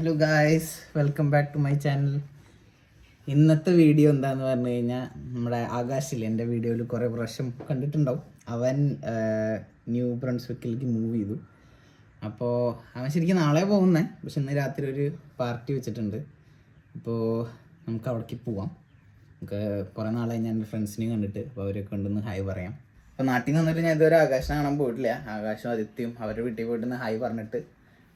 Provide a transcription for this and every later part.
Hello guys, welcome back to my channel. ഇന്നത്തെ video എന്താന്ന് പറഞ്ഞു കഴിഞ്ഞാൽ, നമ്മുടെ ആകാശില്ലേ, എൻ്റെ വീഡിയോയിൽ കുറേ പ്രാവശ്യം കണ്ടിട്ടുണ്ടാവും. അവൻ ന്യൂ ബ്രൺസ്വിക്കിലേക്ക് മൂവ് ചെയ്തു. അപ്പോൾ അവൻ ശരിക്കും നാളെ പോകുന്നത്, പക്ഷെ ഇന്ന് രാത്രി ഒരു പാർട്ടി വെച്ചിട്ടുണ്ട്. അപ്പോൾ നമുക്ക് അവിടേക്ക് പോവാം. നമുക്ക് കുറേ നാളായി ഞാൻ എൻ്റെ ഫ്രണ്ട്സിനെയും കണ്ടിട്ട്, അപ്പോൾ അവരെ കൊണ്ടൊന്ന് ഹായ് പറയാം. അപ്പോൾ നാട്ടിൽ നിന്ന് വന്നിട്ട് ഞാൻ ഇതുവരെ ആകാശം കാണാൻ പോയിട്ടില്ല. ആകാശം ആദിത്യവും അവരുടെ വീട്ടിൽ പോയിട്ട് ഹായ് പറഞ്ഞിട്ട്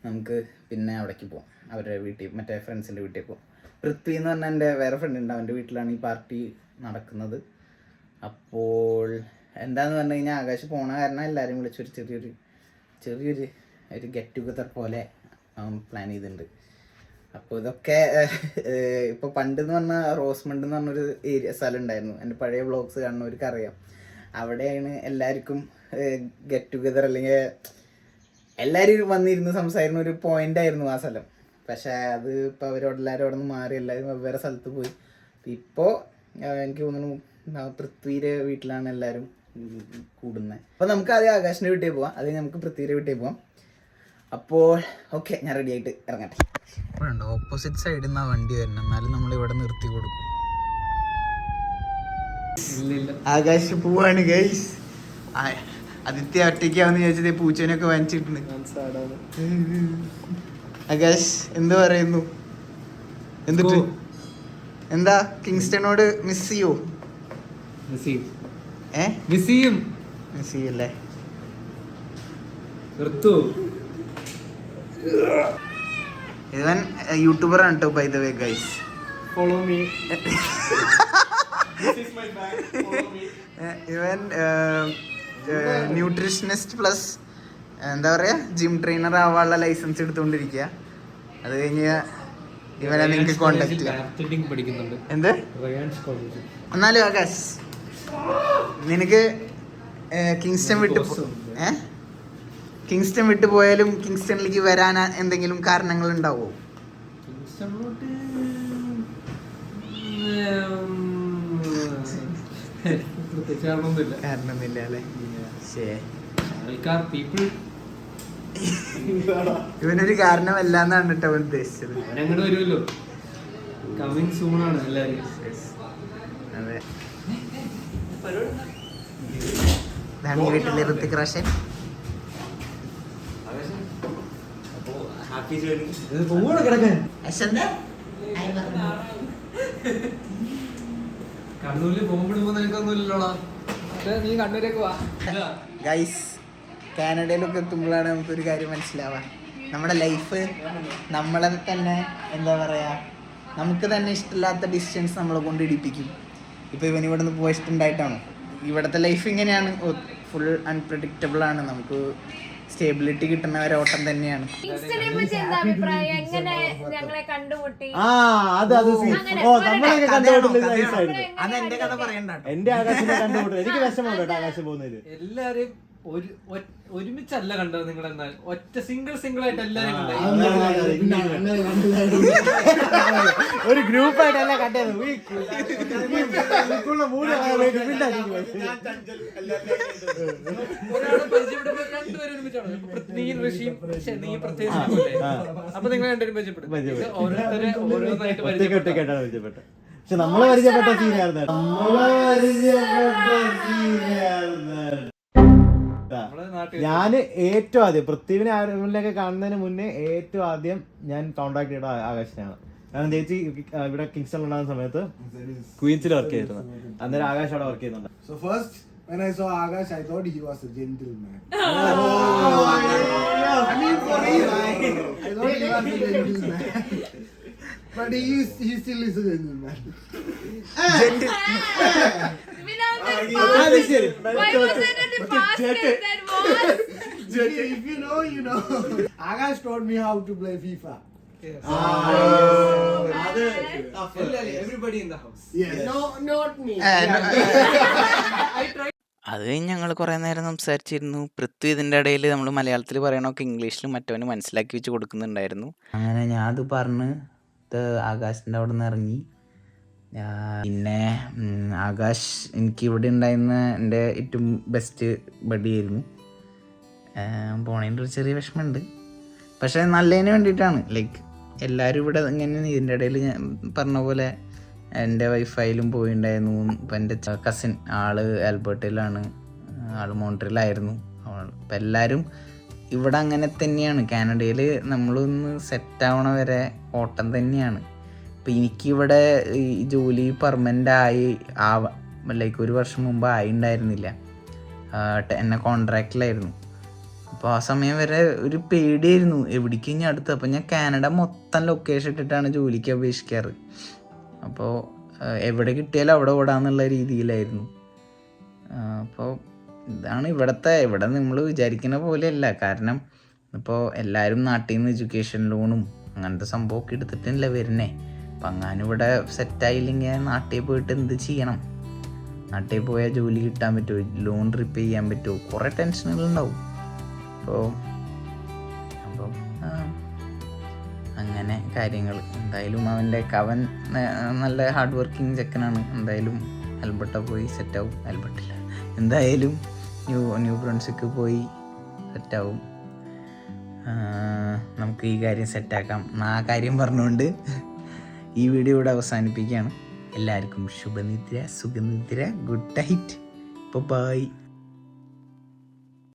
നമുക്ക് പിന്നെ അവിടേക്ക് പോകാം. അവരുടെ വീട്ടിൽ, മറ്റേ ഫ്രണ്ട്സിൻ്റെ വീട്ടിൽ പോകും. പൃഥ്വി എന്ന് പറഞ്ഞാൽ എൻ്റെ വേറെ ഫ്രണ്ട് ഉണ്ട്, അവൻ്റെ വീട്ടിലാണ് ഈ പാർട്ടി നടക്കുന്നത്. അപ്പോൾ എന്താന്ന് പറഞ്ഞു കഴിഞ്ഞാൽ, ആകാശ് പോണ കാരണം എല്ലാവരും വിളിച്ചൊരു ചെറിയൊരു ഗെറ്റ് ടുഗദർ പോലെ പ്ലാൻ ചെയ്തിട്ടുണ്ട്. അപ്പോൾ ഇതൊക്കെ ഇപ്പോൾ പണ്ടെന്ന് പറഞ്ഞാൽ റോസ്മണ്ട് എന്ന് പറഞ്ഞൊരു സ്ഥലം ഉണ്ടായിരുന്നു. എൻ്റെ പഴയ വ്ളോഗ്സ് കാണുന്നവർക്ക് അറിയാം. അവിടെയാണ് എല്ലാവർക്കും ഗെറ്റ് ടുഗദർ, അല്ലെങ്കിൽ എല്ലാവരും വന്നിരുന്ന് സംസാരിക്കുന്ന ഒരു പോയിന്റ് ആയിരുന്നു ആ സ്ഥലം. പക്ഷേ അത് ഇപ്പോൾ അവരോടെല്ലാവരും അവിടെ നിന്ന് മാറി, എല്ലാവരും വെവ്വേറെ സ്ഥലത്ത് പോയി. ഇപ്പോൾ എനിക്ക് തോന്നുന്നു പൃഥ്വിയുടെ വീട്ടിലാണ് എല്ലാവരും കൂടുന്നത്. അപ്പോൾ നമുക്ക് ആദ്യം ആകാശിൻ്റെ വീട്ടിൽ പോവാം, അത് നമുക്ക് പൃഥ്വിയുടെ വീട്ടിൽ പോവാം. അപ്പോൾ ഓക്കെ, ഞാൻ റെഡി ആയിട്ട് ഇറങ്ങട്ടെ. ഇപ്പോഴുണ്ട് ഓപ്പോസിറ്റ് സൈഡിൽ നിന്ന് ആ വണ്ടി വരണം, എന്നാലും നമ്മളിവിടെ നിർത്തി കൊടുക്കും. ആകാശ് പോവാണ് ഗൈസ്. ആദിത്യ ഒറ്റയ്ക്കാവെന്ന് ചോദിച്ചത് പൂച്ചേനൊക്കെ വാങ്ങിച്ചിട്ടുണ്ട്. ആകാശ് എന്ത് പറയുന്നു? എന്നിട്ട് എന്താ കിങ്സ്റ്റണോട് മിസ് ചെയ്യോ? മിസ് ചെയ്യല്ലേ? ഇവൻ യൂട്യൂബർ ആണ് കേട്ടോ, by the way guys. Follow me. ഇവൻ ന്യൂട്രീഷനിസ്റ്റ് പ്ലസ് എന്താ പറയാ, ജിം ട്രെയിനർ ആവാനുള്ള ലൈസൻസ് എടുത്തുകൊണ്ടിരിക്കുക. അത് കഴിഞ്ഞ് ഇവനെ നിങ്ങൾക്ക് കോണ്ടാക്ട് ചെയ്യാം. എന്ത് എന്നാലും ആകാശ്, നിനക്ക് കിങ്സ്റ്റൺ വിട്ടു പോയാലും കിങ്സ്റ്റണിലേക്ക് വരാൻ എന്തെങ്കിലും കാരണങ്ങൾ ഉണ്ടാവോ? കാരണമൊന്നുമില്ല അല്ലേ? ഇവനൊരു കാരണമല്ല എന്നാണ് കേട്ടോ അവൻ ഉദ്ദേശിച്ചത്. അതെ, ഇതാണ് ഈ വീട്ടിലെ ഋത്തിക് റോഷൻ. ഗൈസ്, കാനഡയിലൊക്കെ എത്തുമ്പോഴാണ് നമുക്കൊരു കാര്യം മനസ്സിലാവുക. നമ്മുടെ ലൈഫ് നമ്മളെ തന്നെ എന്താ പറയുക, നമുക്ക് തന്നെ ഇഷ്ടമില്ലാത്ത ഡിസിഷൻസ് നമ്മളെ കൊണ്ട് ഇടിപ്പിക്കും. ഇപ്പോൾ ഇവന് ഇവിടെ നിന്ന് പോകാൻ ഇഷ്ടമുണ്ടായിട്ടാണോ? ഇവിടുത്തെ ലൈഫ് ഇങ്ങനെയാണ്, ഫുൾ അൺപ്രഡിക്റ്റബിൾ ആണ്. നമുക്ക് സ്റ്റേബിലിറ്റി കിട്ടുന്ന ഒരു ഓട്ടം തന്നെയാണ്. അതെന്റെ കഥ പറയണ്ട, എന്റെ ആകാശിനെ കണ്ടുമുട്ടൽ എനിക്ക് വിഷമമുണ്ട് കേട്ടോ. ആകാശം പോകുന്നതില് എല്ലാരും ഒരുമിച്ചല്ല കണ്ടത് നിങ്ങൾ, എന്നാൽ ഒറ്റ സിംഗിൾ ആയിട്ട് എല്ലാരും ഒരു ഗ്രൂപ്പായിട്ടല്ല കണ്ടത്. നീ പ്രത്യേകിച്ച് അപ്പൊ നിങ്ങൾ രണ്ടുപേരും പരിചയപ്പെടും. ഓരോരുത്തരെ ഓരോന്നായിട്ട് പരിചയപ്പെട്ടു. പക്ഷെ നമ്മളെ പരിചയപ്പെട്ട സീനായിരുന്നു. ഞാന് ഏറ്റവും ആദ്യം പൃഥ്വിനെ ആരെങ്കിലൊക്കെ കാണുന്നതിന് മുന്നേ ഏറ്റവും ആദ്യം ഞാൻ കോൺടാക്ട് ചെയ്ത ആകാശിനാണ്. കാരണം ചേച്ചി ഇവിടെ കിങ്സ്റ്റൺ ഉണ്ടാകുന്ന സമയത്ത് ക്വീൻസിൽ വർക്ക് ചെയ്തിരുന്നു. അന്നേരം ആകാശ് അവിടെ വർക്ക് ചെയ്യുന്നുണ്ട്. When I saw Akash, I thought he was a gentleman. I mean, for real, I thought he was a gentleman. But he still is a gentleman. Why was it in the basket that was? If you know, you know. Akash taught me how to play FIFA. Yes. Everybody in the house. Yes. No, not me. അത് കഴിഞ്ഞ് ഞങ്ങൾ കുറേ നേരം സംസാരിച്ചിരുന്നു. പൃഥ്വി ഇതിൻ്റെ ഇടയിൽ നമ്മൾ മലയാളത്തിൽ പറയണമൊക്കെ ഇംഗ്ലീഷിലും മറ്റവന് മനസ്സിലാക്കി വെച്ച് കൊടുക്കുന്നുണ്ടായിരുന്നു. അങ്ങനെ ഞാൻ അത് പറഞ്ഞ് ആകാശിൻ്റെ അവിടെ നിന്ന് ഇറങ്ങി. പിന്നെ ആകാശ് എനിക്ക് ഇവിടെ ഉണ്ടായിരുന്ന എൻ്റെ ഏറ്റവും ബെസ്റ്റ് ബഡിയായിരുന്നു. പോണതിൻ്റെ ഒരു ചെറിയ വിഷമമുണ്ട്, പക്ഷേ നല്ലതിന് വേണ്ടിയിട്ടാണ്. ലൈക്ക് എല്ലാവരും ഇവിടെ ഇങ്ങനെ ഇതിൻ്റെ ഇടയിൽ ഞാൻ പറഞ്ഞ പോലെ എൻ്റെ വൈഫൈയിലും പോയിണ്ടായിരുന്നു. ഇപ്പം എൻ്റെ കസിൻ ആള് ആൽബർട്ടിലാണ്, ആള് മോൺട്രിയലായിരുന്നു. അപ്പം എല്ലാവരും ഇവിടെ അങ്ങനെ തന്നെയാണ്. കാനഡയിൽ നമ്മളൊന്ന് സെറ്റാവണ വരെ ഓട്ടം തന്നെയാണ്. ഇപ്പം എനിക്കിവിടെ ഈ ജോലി പെർമനൻ്റ് ലൈക്ക് 1 വർഷം മുമ്പ് ആയിണ്ടായിരുന്നില്ല. എന്നെ കോൺട്രാക്റ്റിലായിരുന്നു. അപ്പോൾ ആ സമയം വരെ ഒരു പേടിയായിരുന്നു എവിടേക്ക് ഇനി അടുത്ത്. അപ്പോൾ ഞാൻ കാനഡ മൊത്തം ലൊക്കേഷൻ ഇട്ടിട്ടാണ് ജോലിക്ക് അപേക്ഷിക്കാറ്. അപ്പോൾ എവിടെ കിട്ടിയാലും അവിടെ ഓടാന്നുള്ള രീതിയിലായിരുന്നു. അപ്പോൾ ഇതാണ് ഇവിടെ നമ്മൾ വിചാരിക്കുന്ന പോലെയല്ല. കാരണം ഇപ്പോൾ എല്ലാവരും നാട്ടിൽ നിന്ന് എഡ്യൂക്കേഷൻ ലോണും അങ്ങനത്തെ സംഭവമൊക്കെ എടുത്തിട്ടല്ല വരുന്നേ. അപ്പം അങ്ങനെ ഇവിടെ സെറ്റായില്ലെങ്കിൽ നാട്ടിൽ പോയിട്ട് എന്ത് ചെയ്യണം? നാട്ടിൽ പോയാൽ ജോലി കിട്ടാൻ പറ്റുമോ, ലോൺ റിപ്പേ ചെയ്യാൻ പറ്റുമോ, കുറേ ടെൻഷനുകളുണ്ടാവും. അപ്പോൾ അങ്ങനെ കാര്യങ്ങൾ. എന്തായാലും അവൻ നല്ല ഹാർഡ് വർക്കിംഗ് ചെക്കനാണ്. എന്തായാലും ആൽബർട്ട പോയി സെറ്റാവും. ആൽബർട്ടില്ല, എന്തായാലും ന്യൂ ബ്രൺസ്വിക്ക് പോയി സെറ്റാവും. നമുക്ക് ഈ കാര്യം സെറ്റാക്കാം. ആ കാര്യം പറഞ്ഞുകൊണ്ട് ഈ വീഡിയോ ഇവിടെ അവസാനിപ്പിക്കുകയാണ്. എല്ലാവർക്കും ശുഭനിദ്ര, സുഖനിദ്ര, ഗുഡ് നൈറ്റ്, ബൈ.